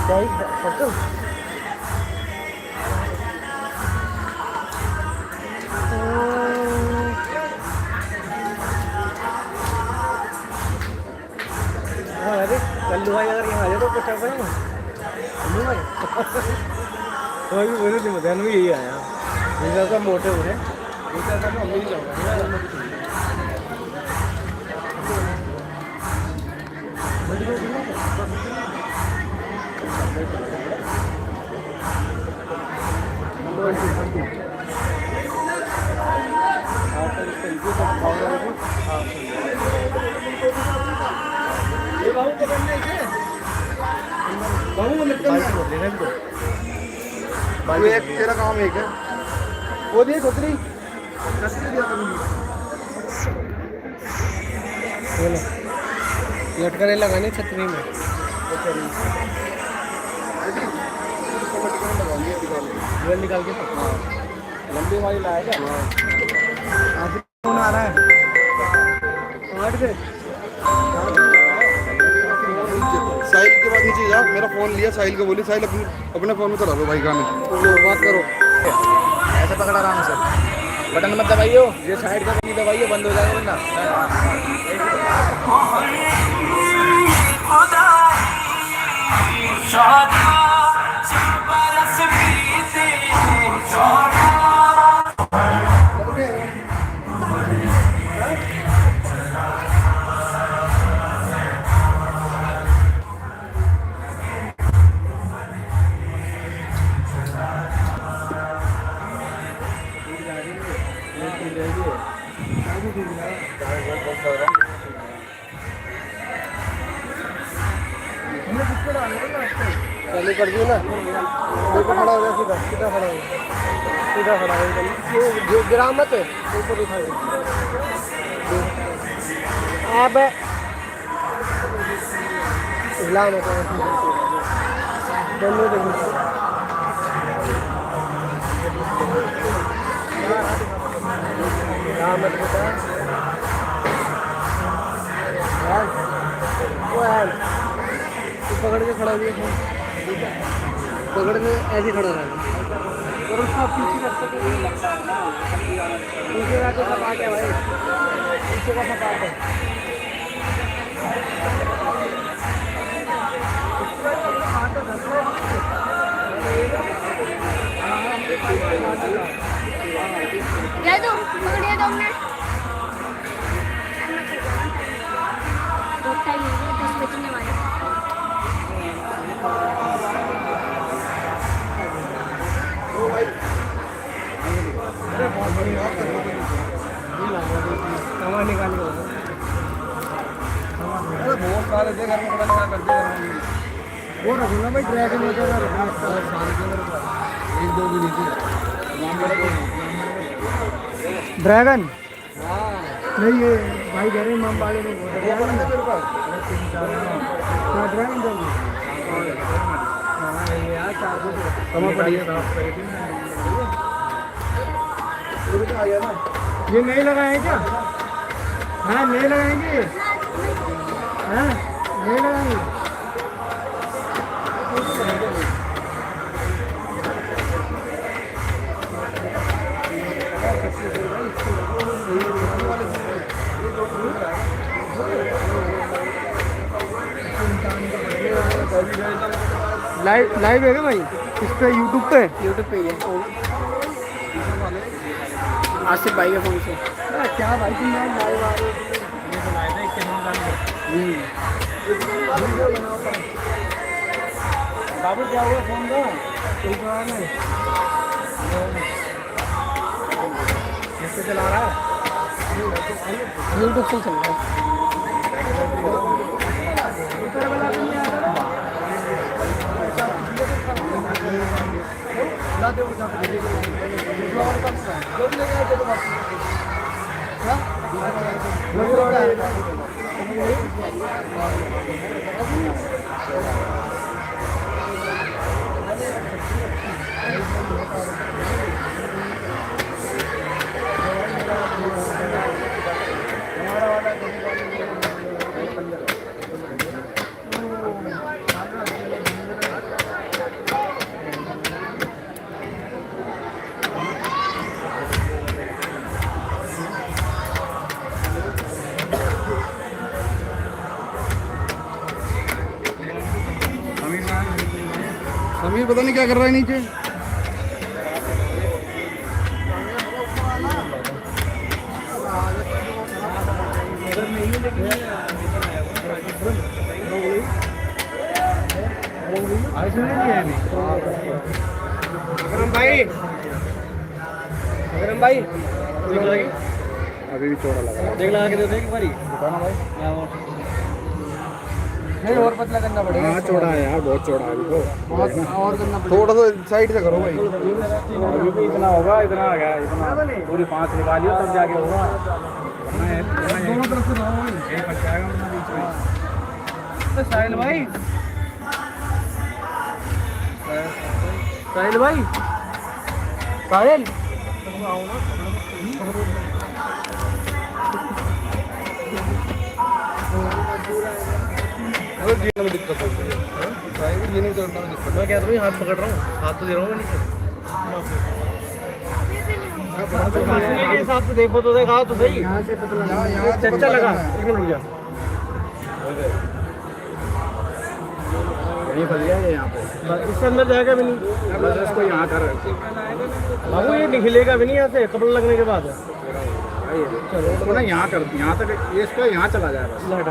Đấy, có cơ. अरे कल भाई अगर यहाँ आ जाए तो कुछ कर ना भाई तो भी बोले थे ध्यान में यही आया इनका का मोटिव है इनका का हम नहीं जाऊंगा एक तेरा काम एक है वो दिए छतरी लटकने लगानी छतरी में निकाल के लंबी वाली लाएगा कौन आ रहा है साहिल के बाद नीचे जा मेरा फोन लिया साहिल को बोली साहिल अपने फोन में चला लो भाई गाने बात करो ऐसे पकड़ा आराम से बटन मत दबाइयो ये साइड का नहीं दबाइयो बंद हो जाएगा वरना चालू कर दियो ना देखो खड़ा हो गया सीधा सीधा खड़ा हो सीधा खड़ा हो जो गिरा मत ऊपर उठाओ अब हिला मत दोनों देखो हिला मत बेटा वो है पकड़ के खड़ा हो गया पकड़ के ऐसे खड़ा रहा और उसका पीछे रख सकते पीछे का तो सपाट है भाई पीछे का सपाट है दे दो पकड़िए 2 मिनट तो टाइम 10 बजने वाले बहुत सारे थे घर में पता लगा करते वो रखूंगा भाई ड्रैगन वगैरह एक दो भी नीचे ड्रैगन नहीं ये भाई कह रहे हैं माम वाले में ड्रैगन दोगे ये नहीं लगाए क्या हाँ नहीं लगाएंगे हाँ नहीं लगाएंगे लाइव है क्या भाई इस पे यूट्यूब पे ही है आसिफ भाई के फोन से क्या भाई तुम लाइव आ रहे बाबू क्या हुआ फोन का कैसे चला रहा है यूट्यूब से चल रहा है समीर पता नहीं क्या कर रहा है नीचे। अकरम भाई, अकरम भाई अभी भी चौड़ा लगा। देख लगा के दे दे एक बारी। बताना भाई। नहीं और पतला करना पड़ेगा। हाँ चौड़ा है यार, बहुत चौड़ा है अभी तो। और करना थोड़ा सा साइड से करो भाई। अभी भी इतना होगा, इतना आ गया, इतना पूरी 5 निकालियो तब जाके होगा। दोनों तरफ से रहो भाई। ये फंस जाएगा वरना बीच में। तो साहिल भाई, साहिल भाई, साहिल जीने में दिक्कत होती है। जीने चढ़ने में दिक्कत। मैं क्या तो हाथ पकड़ रहा हूँ, हाथ तो दे रहा हूँ मैं नीचे। के हिसाब से देखो तो देखा तो सही। यहाँ से पता लगा। अच्छा लगा, एक मिनट रुक जा। यहीं फंस गया ये यहाँ पे। इसके अंदर जाएगा भी नहीं बस इसको यहाँ कर। बाबू, ये निकलेगा भी नहीं यहाँ से कपड़ा लगने के बाद। चलो इसको ना यहाँ कर, यहाँ तक ये इसको यहाँ चला जाए बस। लाइट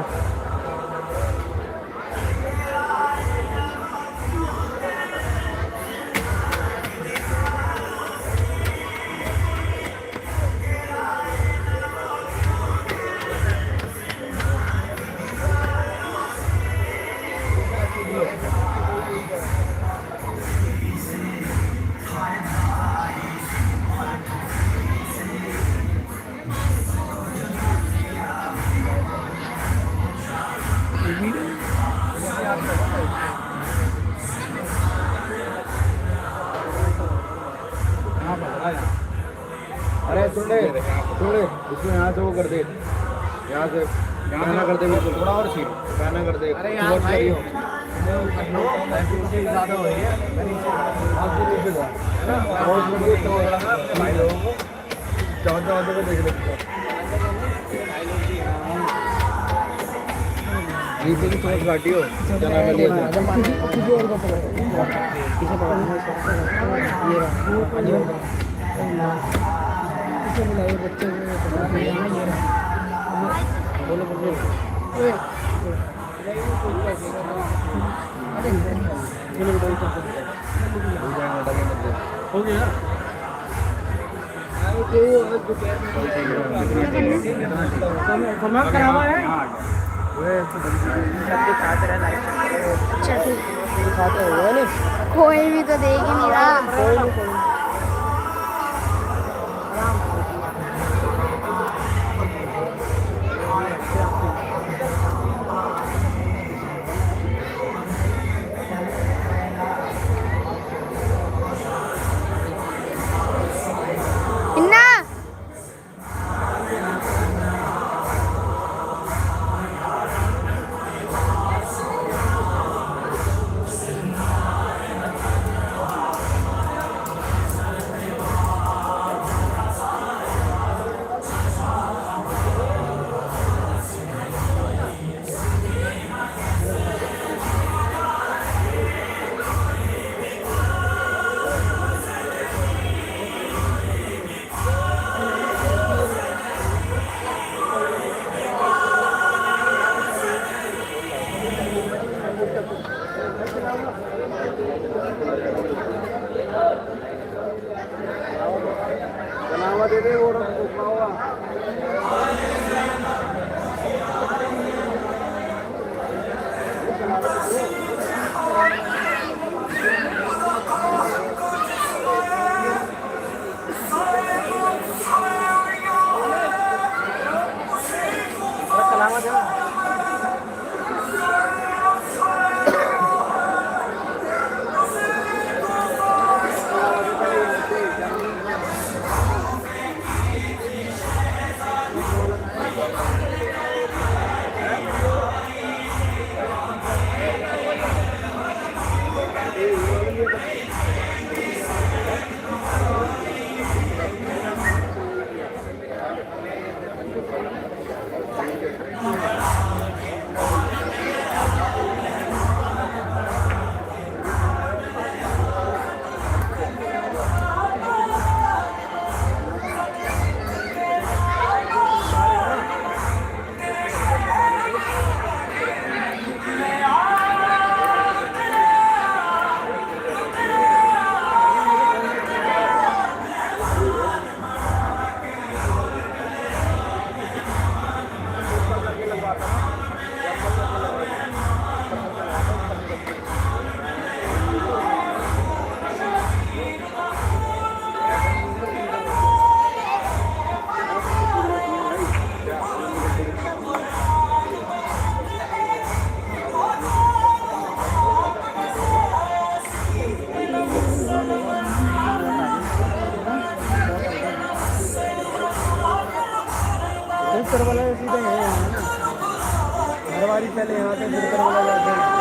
अरे सुन ले इसको यहाँ से वो कर दे, यहाँ से गाना कर दे, बिल्कुल थोड़ा और सीट गाना कर दे। अरे यार भाई, ज़्यादा हो रही है। जाओ देख ले। नीचे की सोच घाटी हो क्या नाम है लिया हो गया। करा हुआ है। अच्छा ठीक कोई भी तो देख ही नहीं रहा। इन्ना बनावा दे दे वो रुका हुआ। पहले यहाँ से फिर करवाना जाते हैं।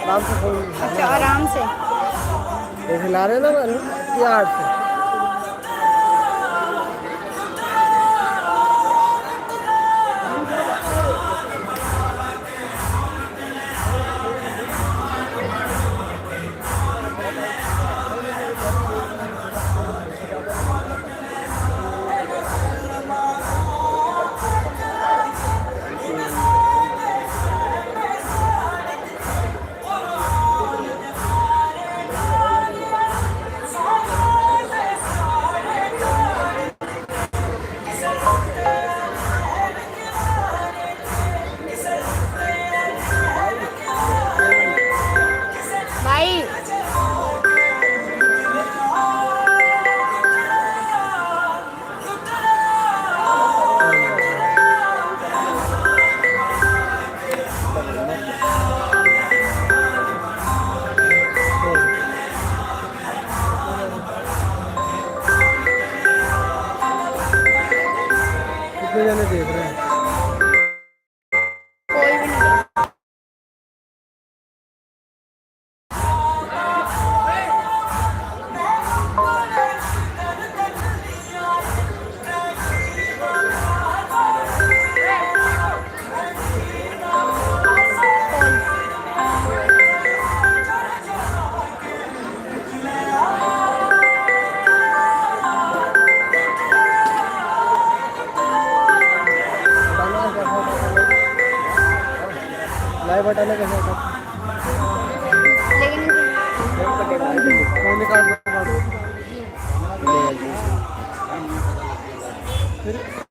आराम से फोन। अच्छा आराम से ये हिला रहे ना मैंने प्यार से। भाई कितने जने देख रहे हैं? कोई भी नहीं लाइव बटन है कैसे होता? लेकिन फोन निकाल के फिर